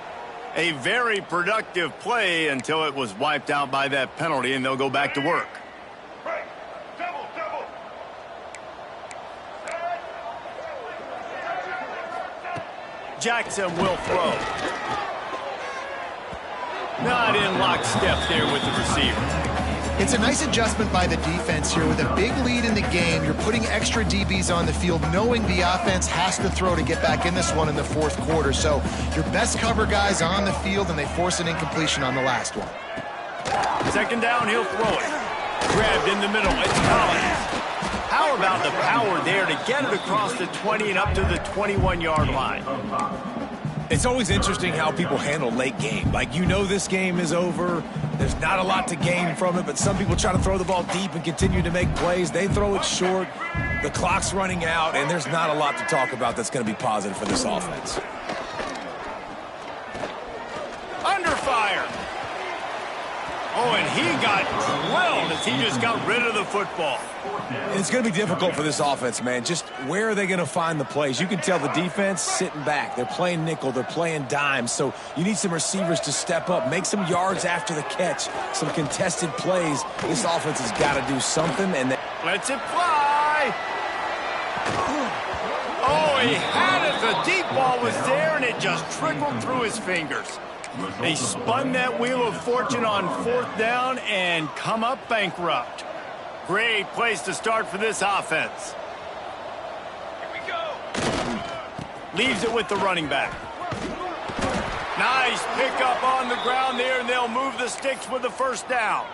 A very productive play until it was wiped out by that penalty, and they'll go back to work. Jackson will throw. Not in lockstep there with the receiver. It's a nice adjustment by the defense here. With a big lead in the game, you're putting extra DBs on the field, knowing the offense has to throw to get back in this one in the fourth quarter. So your best cover guys on the field, and they force an incompletion on the last one. Second down, he'll throw it. Grabbed in the middle. It's Collins. How about the power there to get it across the 20 and up to the 21-yard line? It's always interesting how people handle late game. Like, you know this game is over. There's not a lot to gain from it, but some people try to throw the ball deep and continue to make plays. They throw it short. The clock's running out, and there's not a lot to talk about that's going to be positive for this offense. Under fire. Oh, and he got drilled as he just got rid of the football. It's going to be difficult for this offense, man. Just where are they going to find the plays? You can tell the defense sitting back. They're playing nickel. They're playing dime. So you need some receivers to step up, make some yards after the catch, some contested plays. This offense has got to do something. And lets it fly. Oh, he had it. The deep ball was there, and it just trickled through his fingers. They spun that wheel of fortune on fourth down and come up bankrupt. Great place to start for this offense. Here we go. Leaves it with the running back. Nice pickup on the ground there, and they'll move the sticks with the first down.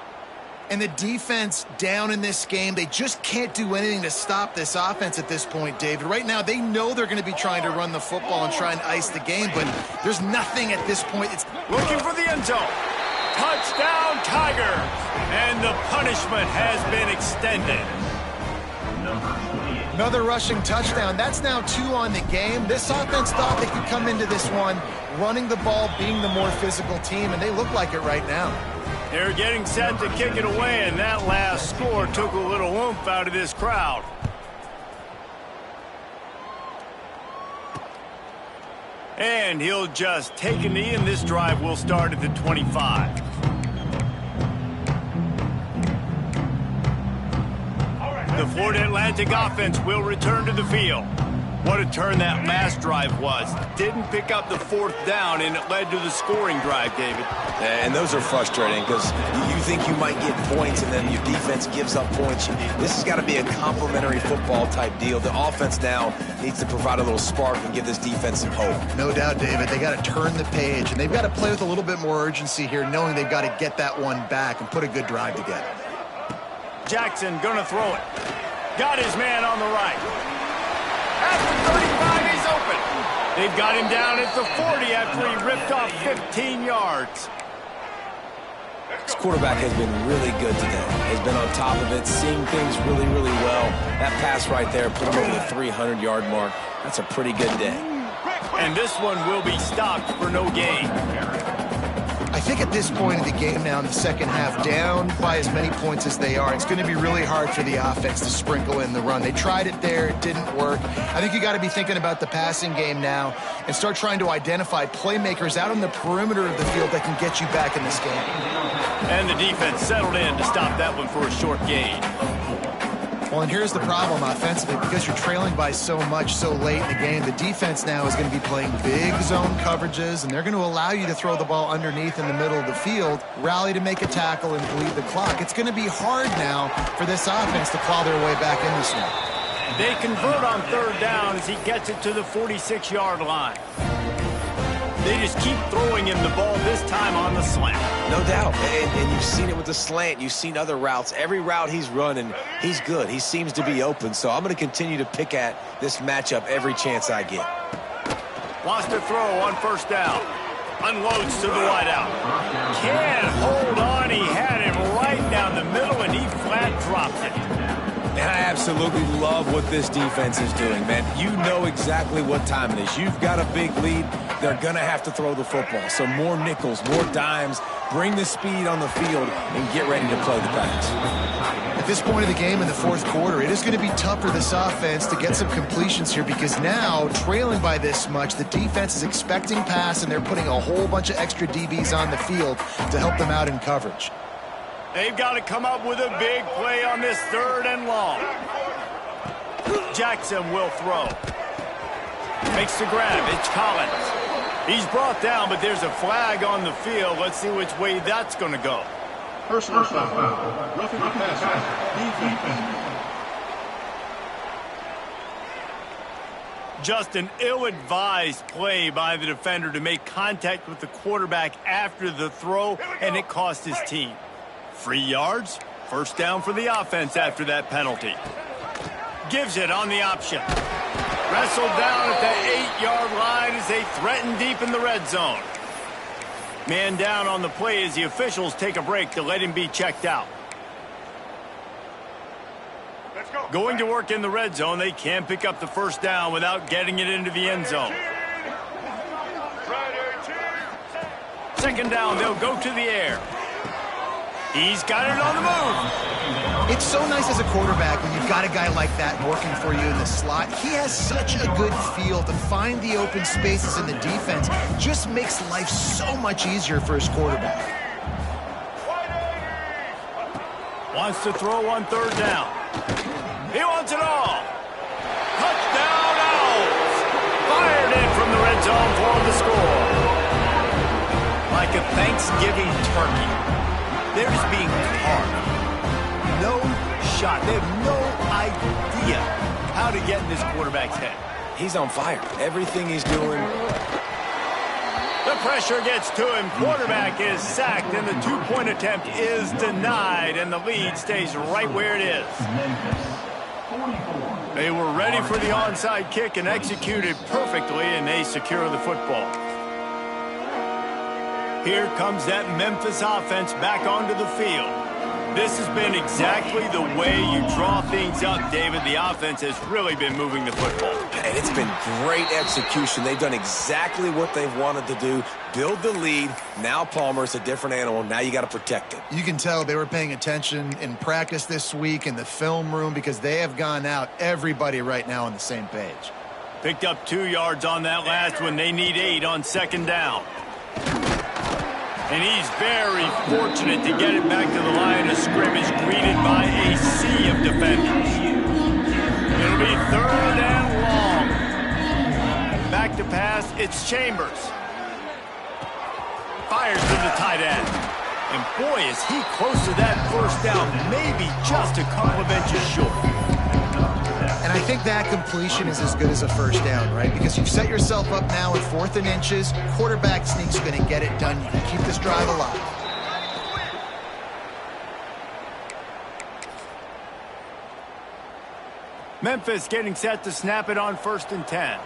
And the defense down in this game, they just can't do anything to stop this offense at this point, David. Right now, they know they're going to be trying to run the football and try and ice the game, but there's nothing at this point. It's looking for the end zone. Touchdown, Tiger. And the punishment has been extended. Another rushing touchdown. That's now 2 on the game. This offense thought they could come into this one running the ball, being the more physical team, and they look like it right now. They're getting set to kick it away, and that last score took a little oomph out of this crowd. And he'll just take a knee, and this drive will start at the 25. The Florida Atlantic offense will return to the field. What a turn that last drive was. Didn't pick up the fourth down, and it led to the scoring drive, David. And those are frustrating because you think you might get points, and then your defense gives up points. This has got to be a complementary football type deal. The offense now needs to provide a little spark and give this defense some hope. No doubt, David. They got to turn the page, and they've got to play with a little bit more urgency here, knowing they've got to get that one back and put a good drive together. Jackson gonna throw it. Got his man on the right. At the 35, he's open. They've got him down at the 40 after he ripped off 15 yards. This quarterback has been really good today. He's been on top of it, seeing things really, really well. That pass right there put him over the 300-yard mark. That's a pretty good day. And this one will be stopped for no gain. I think at this point of the game now in the second half, down by as many points as they are, it's going to be really hard for the offense to sprinkle in the run. They tried it there. It didn't work. I think you got to be thinking about the passing game now and start trying to identify playmakers out on the perimeter of the field that can get you back in this game. And the defense settled in to stop that one for a short gain. Well, and here's the problem offensively. Because you're trailing by so much so late in the game, the defense now is going to be playing big zone coverages, and they're going to allow you to throw the ball underneath in the middle of the field, rally to make a tackle, and bleed the clock. It's going to be hard now for this offense to claw their way back in this one. They convert on third down as he gets it to the 46-yard line. They just keep throwing him the ball, this time on the slant. No doubt, and you've seen it with the slant. You've seen other routes. Every route he's running, he's good. He seems to be open, so I'm going to continue to pick at this matchup every chance I get. Wants to throw on first down. Unloads to the wideout. Can't hold on. He had him right down the middle, and he flat dropped it. And I absolutely love what this defense is doing, man. You know exactly what time it is. You've got a big lead. They're going to have to throw the football. So more nickels, more dimes. Bring the speed on the field and get ready to play the pass. At this point of the game in the fourth quarter, it is going to be tough for this offense to get some completions here because now, trailing by this much, the defense is expecting pass, and they're putting a whole bunch of extra DBs on the field to help them out in coverage. They've got to come up with a big play on this third and long. Jackson will throw. Makes the grab. It's Collins. He's brought down, but there's a flag on the field. Let's see which way that's going to go. Personal foul. Roughing the passer. Defense. Just an ill-advised play by the defender to make contact with the quarterback after the throw, and it cost his team. 3 yards, first down for the offense after that penalty. Gives it on the option. Wrestled down at the 8-yard line as they threaten deep in the red zone. Man down on the play as the officials take a break to let him be checked out. Going to work in the red zone, they can pick up the first down without getting it into the end zone. Second down, they'll go to the air. He's got it on the move. It's so nice as a quarterback when you've got a guy like that working for you in the slot. He has such a good feel to find the open spaces in the defense. Just makes life so much easier for his quarterback. Wants to throw on third down. He wants it all. Touchdown Owls. Fired in from the red zone for the score. Like a Thanksgiving turkey. They're just being carved. No shot. They have no idea how to get in this quarterback's head. He's on fire. Everything he's doing. The pressure gets to him. Quarterback is sacked, and the two-point attempt is denied, and the lead stays right where it is. They were ready for the onside kick and executed perfectly, and they secure the football. Here comes that Memphis offense back onto the field. This has been exactly the way you draw things up, David. The offense has really been moving the football. And it's been great execution. They've done exactly what they've wanted to do. Build the lead. Now Palmer's a different animal. Now you got to protect it. You can tell they were paying attention in practice this week in the film room because they have gone out, everybody right now on the same page. Picked up 2 yards on that last one. They need 8 on second down. And he's very fortunate to get it back to the line of scrimmage, greeted by a sea of defenders. It'll be third and long. Back to pass, it's Chambers. Fires to the tight end. And boy, is he close to that first down, maybe just a couple of inches short. And I think that completion is as good as a first down, right? Because you've set yourself up now in 4th and inches. Quarterback sneak's going to get it done. You can keep this drive alive. Memphis getting set to snap it on 1st and 10.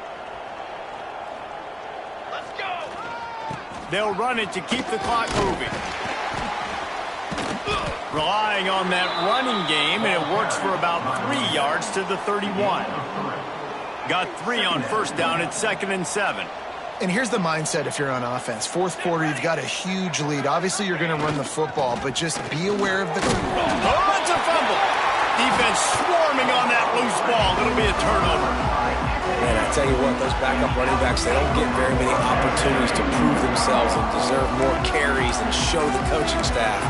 Let's go. They'll run it to keep the clock moving. Relying on that running game, and it works for about 3 yards to the 31. Got 3 on first down at 2nd and 7. And here's the mindset if you're on offense. 4th quarter, you've got a huge lead. Obviously, you're going to run the football, but just be aware of the... Oh, it's a fumble. Defense swarming on that loose ball. It'll be a turnover. And I tell you what, those backup running backs, they don't get very many opportunities to prove themselves and deserve more carries and show the coaching staff.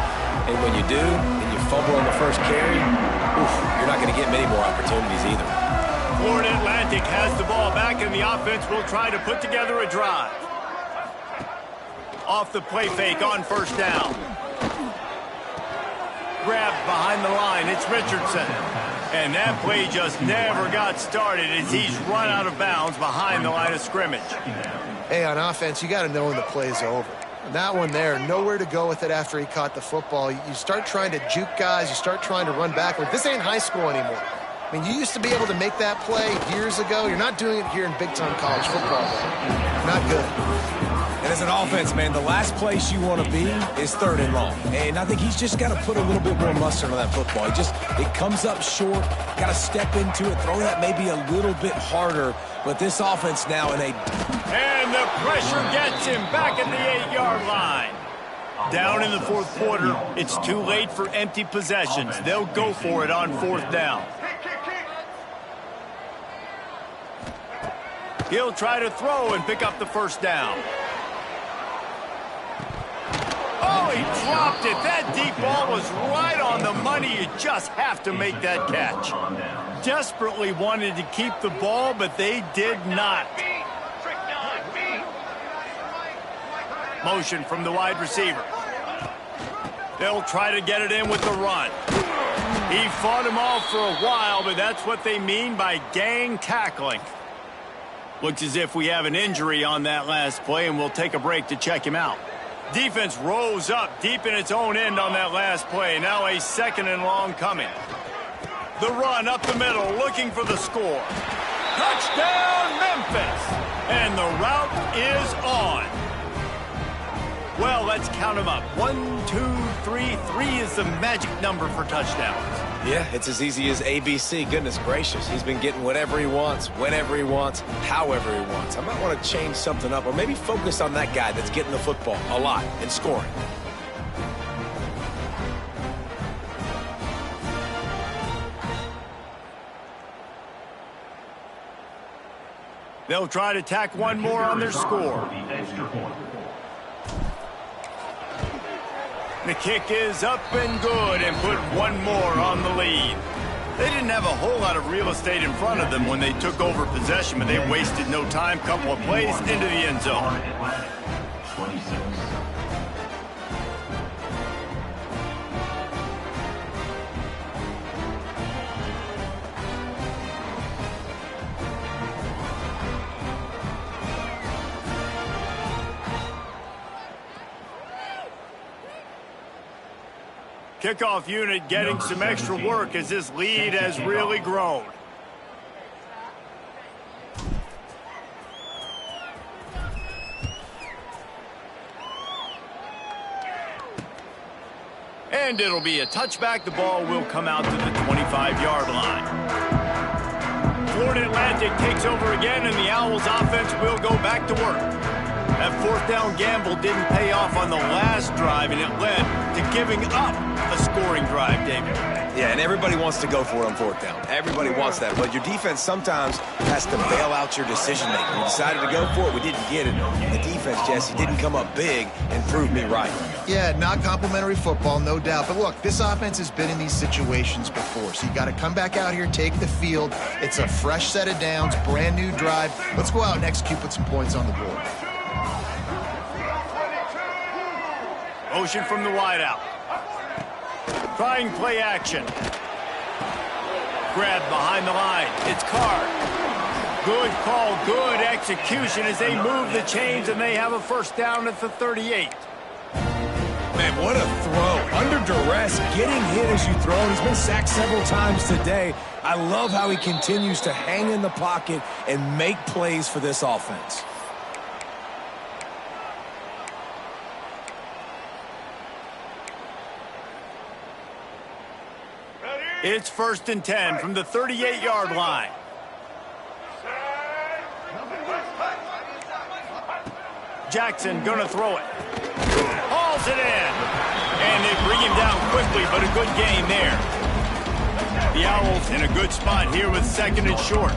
And when you do, and you fumble on the first carry, you're not going to get many more opportunities either. Florida Atlantic has the ball back, and the offense will try to put together a drive. Off the play fake on first down. Grabbed behind the line. It's Richardson. And that play just never got started as he's run out of bounds behind the line of scrimmage. Hey, on offense, you got to know when the play's over. And that one there, nowhere to go with it after he caught the football. You start trying to juke guys. You start trying to run backward. This ain't high school anymore. I mean, you used to be able to make that play years ago. You're not doing it here in big-time college football, though. Not good. And as an offense, man, the last place you want to be is 3rd and long. And I think he's just got to put a little bit more mustard on that football. It comes up short, got to step into it, throw that maybe a little bit harder. But this offense now in a... And the pressure gets him back at the 8-yard line. Down in the 4th quarter, it's too late for empty possessions. They'll go for it on 4th down. He'll try to throw and pick up the first down. Oh, he dropped it. That deep ball was right on the money. You just have to make that catch. Desperately wanted to keep the ball, but they did not. Motion from the wide receiver. They'll try to get it in with the run. He fought him off for a while, but that's what they mean by gang tackling. Looks as if we have an injury on that last play, and we'll take a break to check him out. Defense rose up deep in its own end on that last play. Now a 2nd and long coming. The run up the middle, looking for the score. Touchdown, Memphis! And the route is on. Well, let's count them up. 1, 2, 3. 3 is the magic number for touchdowns. Yeah, it's as easy as ABC. Goodness gracious. He's been getting whatever he wants, whenever he wants, however he wants. I might want to change something up or maybe focus on that guy that's getting the football a lot and scoring. They'll try to tack one more on their score. The kick is up and good and put one more on the lead. They didn't have a whole lot of real estate in front of them when they took over possession, but they wasted no time. Couple of plays into the end zone. Kickoff unit getting some extra work as this lead has really grown. And it'll be a touchback. The ball will come out to the 25-yard line. Florida Atlantic takes over again, and the Owls offense will go back to work. That 4th down gamble didn't pay off on the last drive, and it led to giving up a scoring drive, David. Yeah, and everybody wants to go for it on 4th down. Everybody wants that, but your defense sometimes has to bail out your decision-making. We decided to go for it. We didn't get it. The defense, Jesse, didn't come up big and prove me right. Yeah, not complimentary football, no doubt. But look, this offense has been in these situations before, so you got to come back out here, take the field. It's a fresh set of downs, brand new drive. Let's go out and execute, put some points on the board. Motion from the wideout. Trying play action. Grab behind the line. It's Carr. Good call, good execution as they move the chains, and they have a first down at the 38. Man, what a throw. Under duress, getting hit as you throw. He's been sacked several times today. I love how he continues to hang in the pocket and make plays for this offense. It's 1st and 10 from the 38-yard line. Jackson gonna throw it. Hauls it in. And they bring him down quickly, but a good gain there. The Owls in a good spot here with 2nd and short.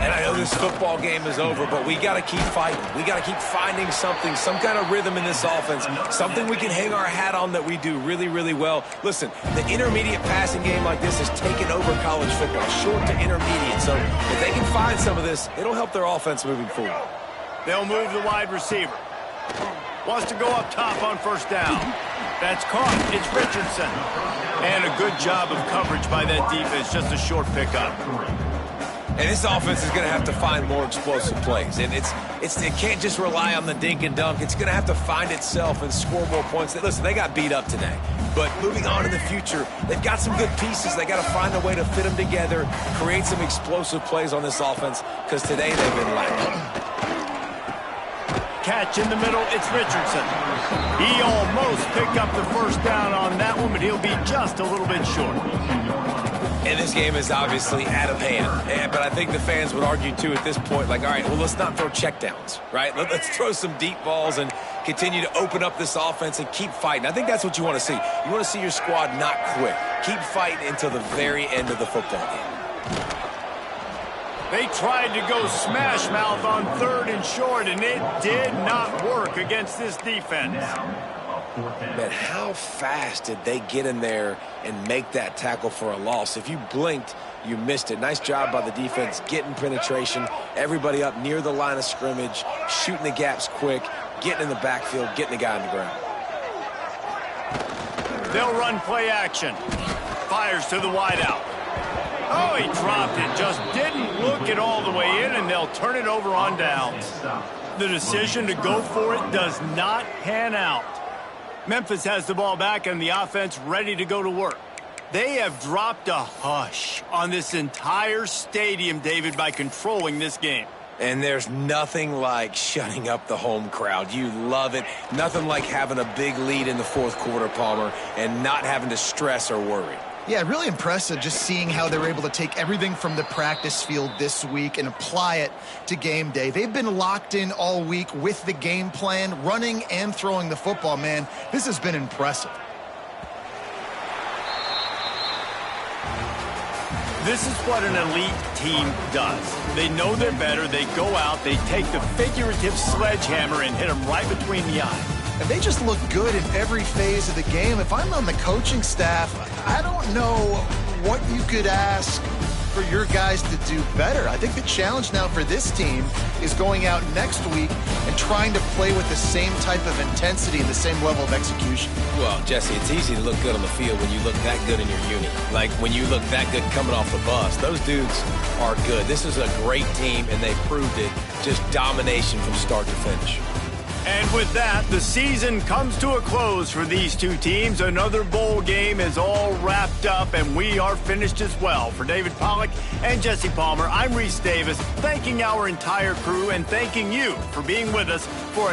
And I know this football game is over, but we got to keep fighting. We got to keep finding something, some kind of rhythm in this offense, something we can hang our hat on that we do really, really well. Listen, the intermediate passing game like this has taken over college football, short to intermediate. So if they can find some of this, it'll help their offense moving forward. They'll move the wide receiver. Wants to go up top on first down. That's caught. It's Richardson. And a good job of coverage by that defense. Just a short pickup. And this offense is going to have to find more explosive plays. And it can't just rely on the dink and dunk. It's going to have to find itself and score more points. Listen, they got beat up today. But moving on in the future, they've got some good pieces. They got to find a way to fit them together, create some explosive plays on this offense, because today they've been lacking. Catch in the middle, it's Richardson. He almost picked up the first down on that one, but he'll be just a little bit short. And this game is obviously out of hand. But I think the fans would argue, too, at this point, like, all right, well, let's not throw checkdowns, right? Let's throw some deep balls and continue to open up this offense and keep fighting. I think that's what you want to see. You want to see your squad not quit. Keep fighting until the very end of the football game. They tried to go smash mouth on 3rd and short, and it did not work against this defense. Man, how fast did they get in there and make that tackle for a loss? If you blinked, you missed it. Nice job by the defense getting penetration, everybody up near the line of scrimmage, shooting the gaps quick, getting in the backfield, getting the guy on the ground. They'll run play action. Fires to the wideout. Oh, he dropped it. Just didn't look it all the way in, and they'll turn it over on downs. The decision to go for it does not pan out. Memphis has the ball back and the offense ready to go to work. They have dropped a hush on this entire stadium, David, by controlling this game. And there's nothing like shutting up the home crowd. You love it. Nothing like having a big lead in the 4th quarter, Palmer, and not having to stress or worry. Yeah, really impressive just seeing how they were able to take everything from the practice field this week and apply it to game day. They've been locked in all week with the game plan, running and throwing the football, man. This has been impressive. This is what an elite team does. They know they're better. They go out, they take the figurative sledgehammer and hit them right between the eyes. And they just look good in every phase of the game. If I'm on the coaching staff, I don't know what you could ask for your guys to do better. I think the challenge now for this team is going out next week and trying to play with the same type of intensity and the same level of execution. Well, Jesse, it's easy to look good on the field when you look that good in your unit. Like when you look that good coming off the bus. Those dudes are good. This is a great team, and they proved it. Just domination from start to finish. And with that, the season comes to a close for these two teams. Another bowl game is all wrapped up, and we are finished as well. For David Pollack and Jesse Palmer, I'm Reese Davis, thanking our entire crew and thanking you for being with us for